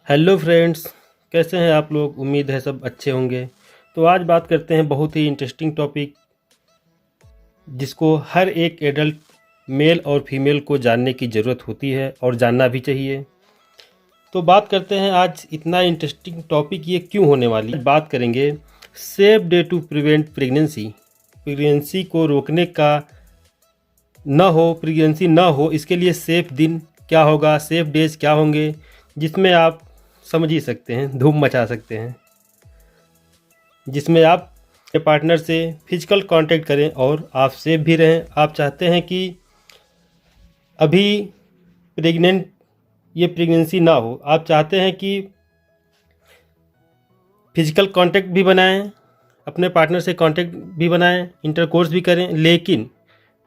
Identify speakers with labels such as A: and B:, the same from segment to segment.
A: Hello friends, कैसे हैं आप लोग। उम्मीद है सब अच्छे होंगे। तो आज बात करते हैं बहुत ही इंटरेस्टिंग टॉपिक, जिसको हर एक एडल्ट मेल और फीमेल को जानने की ज़रूरत होती है और जानना भी चाहिए। तो बात करते हैं आज इतना इंटरेस्टिंग टॉपिक ये क्यों होने वाली है। बात करेंगे safe day to prevent pregnancy. Pregnancy को रोकने का प्रेगनेंसी ना हो, इसके लिए सेफ दिन क्या होगा, सेफ डेज क्या होंगे, जिसमें आप समझ ही सकते हैं, धूम मचा सकते हैं, जिसमें आप अपने पार्टनर से फिजिकल कांटेक्ट करें और आप सेफ भी रहें। आप चाहते हैं कि अभी प्रेगनेंसी ना हो, आप चाहते हैं कि फिजिकल कांटेक्ट भी बनाएं, अपने पार्टनर से कांटेक्ट भी बनाएं, इंटरकोर्स भी करें, लेकिन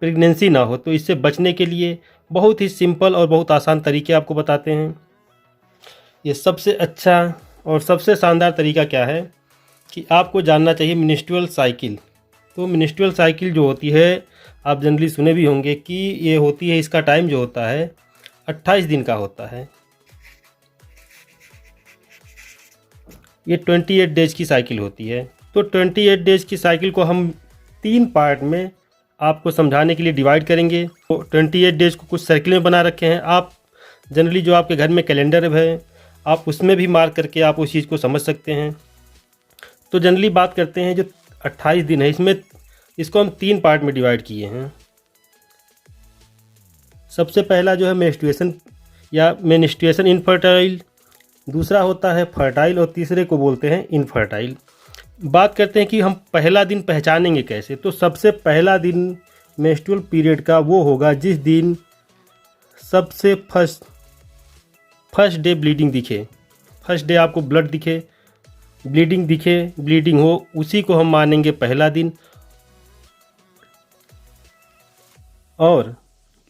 A: प्रेगनेंसी ना हो। तो इससे बचने के लिए बहुत ही सिंपल और बहुत आसान तरीके आपको बताते हैं। ये सबसे अच्छा और सबसे शानदार तरीका क्या है कि आपको जानना चाहिए मिनिस्ट्रुअल साइकिल। तो मिनिस्ट्रुअल साइकिल जो होती है, आप जनरली सुने भी होंगे कि ये होती है, इसका टाइम जो होता है 28 दिन का होता है। ये 28 डेज की साइकिल होती है। तो 28 डेज की साइकिल को हम 3 पार्ट में आपको समझाने के लिए डिवाइड करेंगे। तो 28 डेज को कुछ सर्किल में बना रखे हैं। आप जनरली जो आपके घर में कैलेंडर है, आप उसमें भी मार्क करके आप उस चीज़ को समझ सकते हैं। तो जनरली बात करते हैं जो 28 दिन है, इसको हम 3 पार्ट में डिवाइड किए हैं। सबसे पहला जो है मेनिस्ट्रुएशन इनफर्टाइल, दूसरा होता है फर्टाइल और तीसरे को बोलते हैं इनफर्टाइल। बात करते हैं कि हम पहला दिन पहचानेंगे कैसे। तो सबसे पहला दिन मेंस्ट्रुअल पीरियड का वो होगा जिस दिन सबसे फर्स्ट डे ब्लीडिंग दिखे, फर्स्ट डे आपको ब्लड दिखे, ब्लीडिंग हो, उसी को हम मानेंगे पहला दिन। और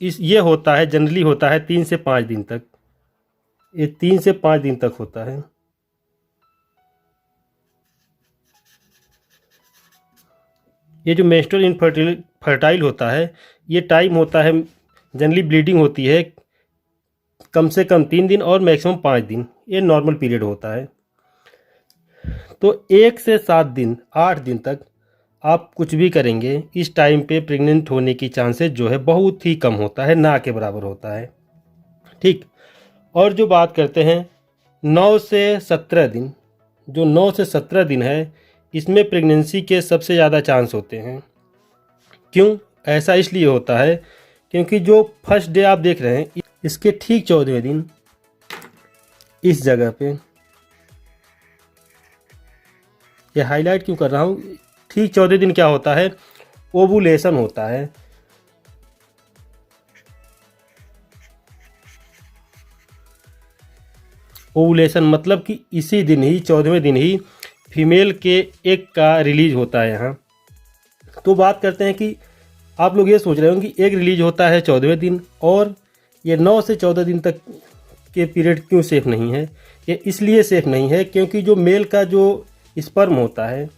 A: ये होता है, जनरली होता है 3 से 5 दिन तक। ये 3 से 5 दिन तक होता है। ये जो मेंस्ट्रुअल इनफर्टाइल होता है, ये टाइम होता है, जनरली ब्लीडिंग होती है कम से कम 3 दिन और मैक्सिमम 5 दिन, ये नॉर्मल पीरियड होता है। तो 1 से 7 दिन 8 दिन तक आप कुछ भी करेंगे, इस टाइम पे प्रेग्नेंट होने की चांसेस जो है बहुत ही कम होता है, ना के बराबर होता है। ठीक। और जो बात करते हैं 9 से 17 दिन, जो 9 से 17 दिन है, इसमें प्रेगनेंसी के सबसे ज़्यादा चांस होते हैं। क्यों ऐसा इसलिए होता है क्योंकि जो फर्स्ट डे आप देख रहे हैं, इसके ठीक 14वें दिन इस जगह पे, ये हाईलाइट क्यों कर रहा हूँ, ठीक 14 दिन क्या होता है, ओवुलेशन होता है। ओवुलेशन मतलब कि इसी दिन ही 14वें दिन ही फीमेल के एग का रिलीज होता है यहाँ। तो बात करते हैं कि आप लोग ये सोच रहे होंगे कि एग रिलीज होता है 14वें दिन, और ये 9 से 14 दिन तक के पीरियड क्यों सेफ नहीं है। ये इसलिए सेफ नहीं है क्योंकि जो मेल का जो स्पर्म होता है,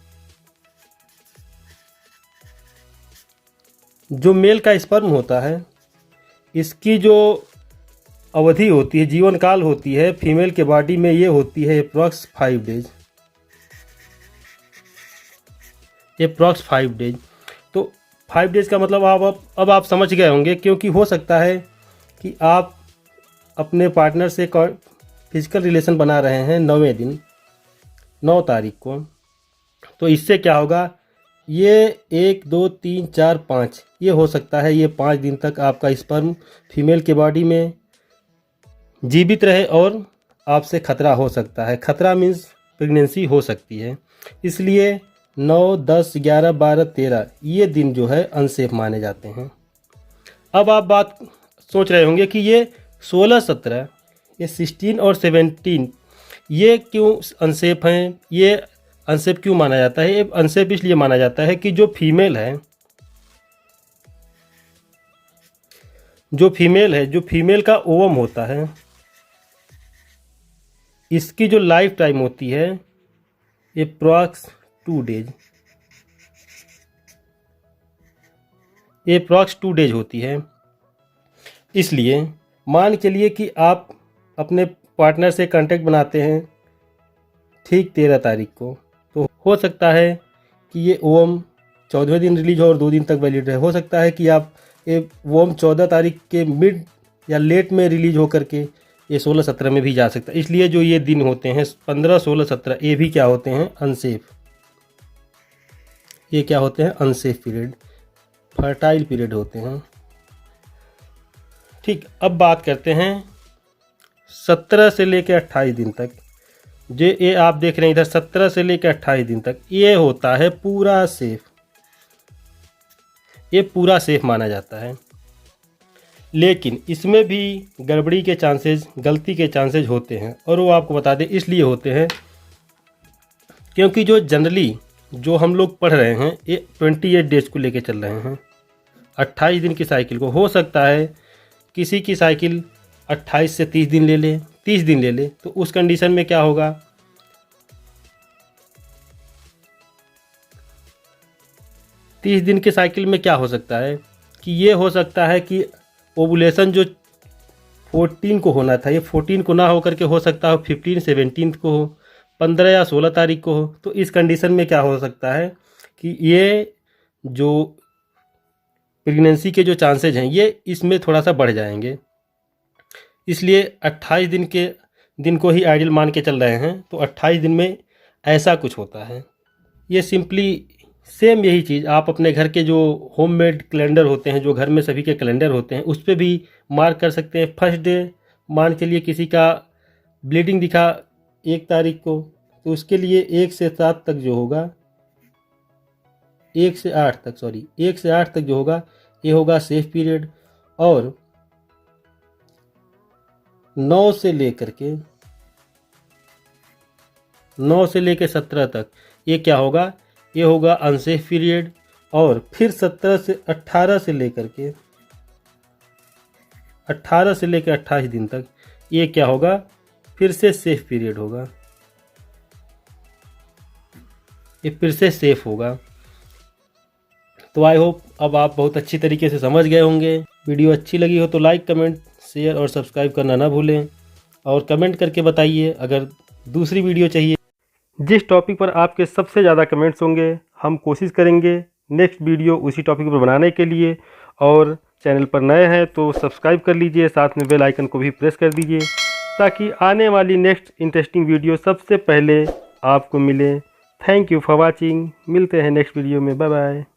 A: इसकी जो अवधि होती है, जीवन काल होती है फीमेल के बॉडी में, ये होती है अप्रॉक्स 5 डेज। तो 5 डेज का मतलब अब आप समझ गए होंगे, क्योंकि हो सकता है कि आप अपने पार्टनर से फिजिकल रिलेशन बना रहे हैं 9वें दिन, 9 तारीख को। तो इससे क्या होगा, ये 1 2 3 4 5, ये हो सकता है ये 5 दिन तक आपका स्पर्म फीमेल के बॉडी में जीवित रहे और आपसे खतरा हो सकता है। खतरा मीन्स प्रेगनेंसी हो सकती है। इसलिए 9 10 11 12 13 ये दिन जो है अनसेफ माने जाते हैं। अब आप बात सोच रहे होंगे कि ये 16 17, ये 16 और 17 ये क्यों अनसेफ हैं, ये अनसेफ क्यों माना जाता है। ये अनसेफ इसलिए माना जाता है कि जो फीमेल का ओवम होता है, इसकी जो लाइफ टाइम होती है अप्रॉक्स 2 डेज होती है। इसलिए मान के लिए कि आप अपने पार्टनर से कांटेक्ट बनाते हैं ठीक 13 तारीख को, तो हो सकता है कि ये ओम 14वें दिन रिलीज हो और 2 दिन तक वैलिड रहे। हो सकता है कि आप ये ओम 14 तारीख के मिड या लेट में रिलीज हो करके ये 16-17 में भी जा सकता है। इसलिए जो ये दिन होते हैं 15, 16, 17, ये भी क्या होते हैं, अनसेफ। ये क्या होते हैं, अनसेफ पीरियड, फर्टाइल पीरियड होते हैं। ठीक, अब बात करते हैं 17 से लेकर 28 दिन तक। जो ये आप देख रहे हैं इधर 17 से लेकर 28 दिन तक, ये होता है पूरा सेफ। ये पूरा सेफ माना जाता है, लेकिन इसमें भी गड़बड़ी के चांसेस, गलती के चांसेस होते हैं। और वो आपको बता दें इसलिए होते हैं क्योंकि जो जनरली जो हम लोग पढ़ रहे हैं ये 28 डेज को लेके चल रहे हैं, 28 दिन की साइकिल को। हो सकता है किसी की साइकिल 28 से 30 दिन ले ले, 30 दिन ले ले, तो उस कंडीशन में क्या होगा, 30 दिन की साइकिल में क्या हो सकता है कि ये हो सकता है कि ओवुलेशन जो 14 को होना था, ये 14 को ना होकर के हो सकता हो 15, 17 को हो, 15 या 16 तारीख को हो। तो इस कंडीशन में क्या हो सकता है कि ये जो प्रेगनेंसी के जो चांसेज हैं ये इसमें थोड़ा सा बढ़ जाएंगे। इसलिए 28 दिन को ही आइडियल मान के चल रहे हैं। तो 28 दिन में ऐसा कुछ होता है। ये सिंपली सेम यही चीज़ आप अपने घर के जो होममेड कैलेंडर होते हैं, जो घर में सभी के कैलेंडर होते हैं, उस पर भी मार्क कर सकते हैं। फर्स्ट डे मान के लिए किसी का ब्लीडिंग दिखा 1 तारीख को, तो उसके लिए 1 से 7 तक जो होगा, 1 से 8 तक, सॉरी 1 से 8 तक जो होगा ये होगा सेफ पीरियड। और 9 से लेकर 17 तक ये क्या होगा, ये होगा अनसेफ पीरियड। और फिर 17 से 18 से लेकर के 28 दिन तक ये क्या होगा, फिर से सेफ पीरियड होगा, ये फिर से सेफ होगा। तो आई होप अब आप बहुत अच्छी तरीके से समझ गए होंगे। वीडियो अच्छी लगी हो तो लाइक, कमेंट, शेयर और सब्सक्राइब करना ना भूलें। और कमेंट करके बताइए अगर दूसरी वीडियो चाहिए। जिस टॉपिक पर आपके सबसे ज़्यादा कमेंट्स होंगे हम कोशिश करेंगे नेक्स्ट वीडियो उसी टॉपिक पर बनाने के लिए। और चैनल पर नए हैं तो सब्सक्राइब कर लीजिए, साथ में बेल आइकन को भी प्रेस कर दीजिए ताकि आने वाली नेक्स्ट इंटरेस्टिंग वीडियो सबसे पहले आपको मिले। Thank you for watching. मिलते हैं नेक्स्ट वीडियो में। Bye bye.